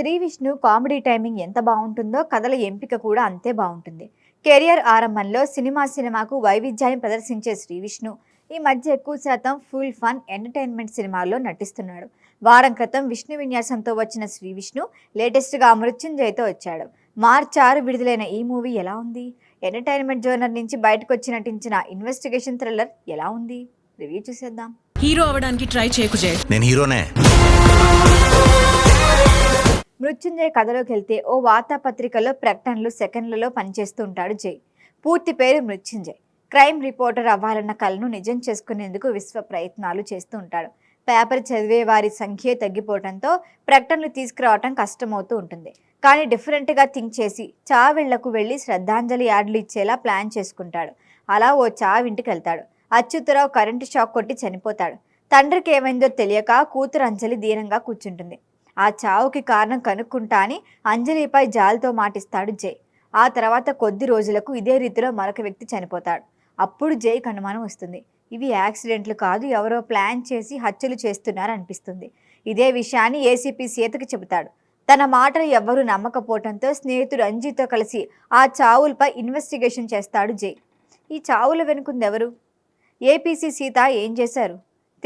Shri Vishnu comedy timing ఎంత బాగుంటుందో కథల ఎంపిక కూడా అంతే బాగుంటుంది. కెరియర్ ఆరంభంలో సినిమాకు వైవిధ్యాన్ని ప్రదర్శించే శ్రీ విష్ణు ఈ మధ్య ఎక్కువ శాతం ఫుల్ ఫన్ ఎంటర్టైన్మెంట్ సినిమాల్లో నటిస్తున్నాడు. వారం క్రితం విష్ణు విన్యాసంతో వచ్చిన శ్రీ విష్ణు లేటెస్ట్గా మృత్యుంజయ్తో వచ్చాడు. మార్చి 6 విడుదలైన ఈ మూవీ ఎలా ఉంది? ఎంటర్టైన్మెంట్ జోనర్ నుంచి బయటకు వచ్చి నటించిన ఇన్వెస్టిగేషన్ థ్రిల్లర్ ఎలా ఉంది? రివ్యూ చూసేద్దాం. హీరో అవడానికి ట్రై చేయకు జై. నేను హీరోనే. మృత్యుంజయ్ కథలోకి వెళ్తే ఓ వార్తాపత్రికలో ప్రకటనలు సెకండ్లలో పనిచేస్తూ ఉంటాడు జై. పూర్తి పేరు మృత్యుంజయ్. క్రైమ్ రిపోర్టర్ అవ్వాలన్న కలను నిజం చేసుకునేందుకు విశ్వ ప్రయత్నాలు చేస్తూ ఉంటాడు. పేపర్ చదివే వారి సంఖ్య తగ్గిపోవడంతో ప్రకటనలు తీసుకురావటం కష్టమవుతూ ఉంటుంది. కానీ డిఫరెంట్గా థింక్ చేసి చావిళ్లకు వెళ్ళి శ్రద్ధాంజలి యాడ్లు ఇచ్చేలా ప్లాన్ చేసుకుంటాడు. అలా ఓ చావింటికి వెళ్తాడు. అచ్యుతరావు కరెంటు షాక్ కొట్టి చనిపోతాడు. తండ్రికి ఏమైందో తెలియక కూతురు అంజలి దీనంగా కూర్చుంటుంది. ఆ చావుకి కారణం కనుక్కుంటా అని అంజలిపై జాలితో మాటిస్తాడు జై. ఆ తర్వాత కొద్ది రోజులకు ఇదే రీతిలో మరొక వ్యక్తి చనిపోతాడు. అప్పుడు జైకి అనుమానం వస్తుంది. ఇవి యాక్సిడెంట్లు కాదు, ఎవరో ప్లాన్ చేసి హత్యలు చేస్తున్నారు అనిపిస్తుంది. ఇదే విషయాన్ని ఏసీపీ సీతకి చెబుతాడు. తన మాటలు ఎవ్వరూ నమ్మకపోవడంతో స్నేహితుడు అంజీతో కలిసి ఆ చావులపై ఇన్వెస్టిగేషన్ చేస్తాడు జై. ఈ చావుల వెనుకుంది ఎవరు? ఏపీసీ సీత ఏం చేశారు?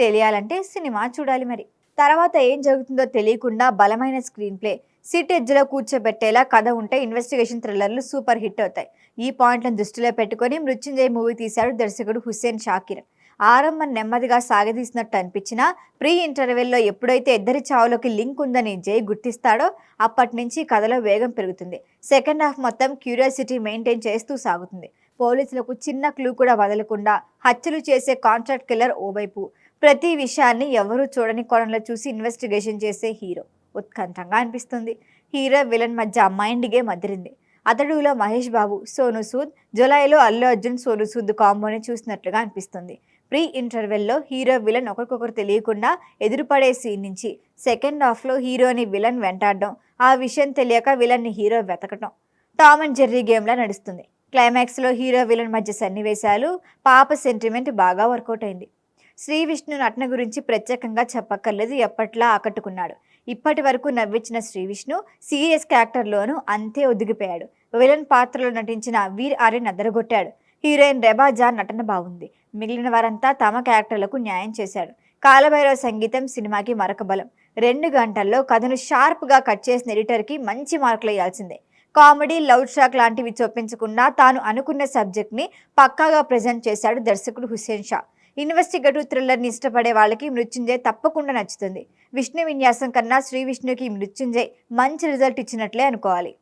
తెలియాలంటే సినిమా చూడాలి. మరి తర్వాత ఏం జరుగుతుందో తెలియకుండా బలమైన స్క్రీన్ ప్లే, సిట్ ఎడ్జ్లో కూర్చోబెట్టేలా కథ ఉంటే ఇన్వెస్టిగేషన్ థ్రిల్లర్లు సూపర్ హిట్ అవుతాయి. ఈ పాయింట్లను దృష్టిలో పెట్టుకుని మృత్యుంజయ్ మూవీ తీశాడు దర్శకుడు హుస్సేన్ షాకిర్. ఆరంభం నెమ్మదిగా సాగదీసినట్టు అనిపించినా ప్రీ ఇంటర్వెల్లో ఎప్పుడైతే ఇద్దరి చావులోకి లింక్ ఉందని జై గుర్తిస్తాడో అప్పటి నుంచి కథలో వేగం పెరుగుతుంది. సెకండ్ హాఫ్ మొత్తం క్యూరియాసిటీ మెయింటైన్ చేస్తూ సాగుతుంది. పోలీసులకు చిన్న క్లూ కూడా వదలకుండా హత్యలు చేసే కాంట్రాక్ట్ కిల్లర్ ఓవైపు, ప్రతి విషయాన్ని ఎవరూ చూడని కోణంలో చూసి ఇన్వెస్టిగేషన్ చేసే హీరో ఉత్కంఠంగా అనిపిస్తుంది. హీరో విలన్ మధ్య మైండ్ గేమ్ అదిరింది. అతడులో మహేష్ బాబు, సోను సూద్, జులైలో అల్లు అర్జున్, సోను సూద్ కాంబోని చూసినట్లుగా అనిపిస్తుంది. ప్రీ ఇంటర్వెల్లో హీరో విలన్ ఒకరికొకరు తెలియకుండా ఎదురుపడే సీన్ నుంచి సెకండ్ హాఫ్లో హీరోని విలన్ వెంటాడడం, ఆ విషయం తెలియక విలన్ని హీరో వెతకటం టామ్ అండ్ జెర్రీ గేమ్లా నడుస్తుంది. క్లైమాక్స్లో హీరో విలన్ మధ్య సన్నివేశాలు, పాప సెంటిమెంట్ బాగా వర్కౌట్ అయింది. శ్రీ విష్ణు నటన గురించి ప్రత్యేకంగా చెప్పక్కర్లేదు, ఎప్పట్లా ఆకట్టుకున్నాడు. ఇప్పటి వరకు నవ్వించిన శ్రీ విష్ణు సీరియస్ క్యారెక్టర్లోనూ అంతే ఒదిగిపోయాడు. విలన్ పాత్రలో నటించిన వీర్ ఆర్యన్ అదరగొట్టాడు. హీరోయిన్ రెబాజా నటన బాగుంది. మిగిలిన వారంతా తమ క్యారెక్టర్లకు న్యాయం చేశాడు. కాలభైరవ సంగీతం సినిమాకి మరొక బలం. 2 గంటల్లో కథను షార్ప్గా కట్ చేసిన ఎడిటర్కి మంచి మార్కులు వేయాల్సిందే. కామెడీ, లవ్ ట్రాక్ లాంటివి చొప్పించకుండా తాను అనుకున్న సబ్జెక్ట్ని పక్కాగా ప్రజెంట్ చేశాడు దర్శకుడు హుస్సేన్ షా. ఇన్వెస్టిగేటివ్ థ్రిల్లర్ని ఇష్టపడే వాళ్ళకి మృత్యుంజయ్ తప్పకుండా నచ్చుతుంది. విష్ణు విన్యాసం కన్నా శ్రీ విష్ణుకి మృత్యుంజయ్ మంచి రిజల్ట్ ఇచ్చినట్లే అనుకోవాలి.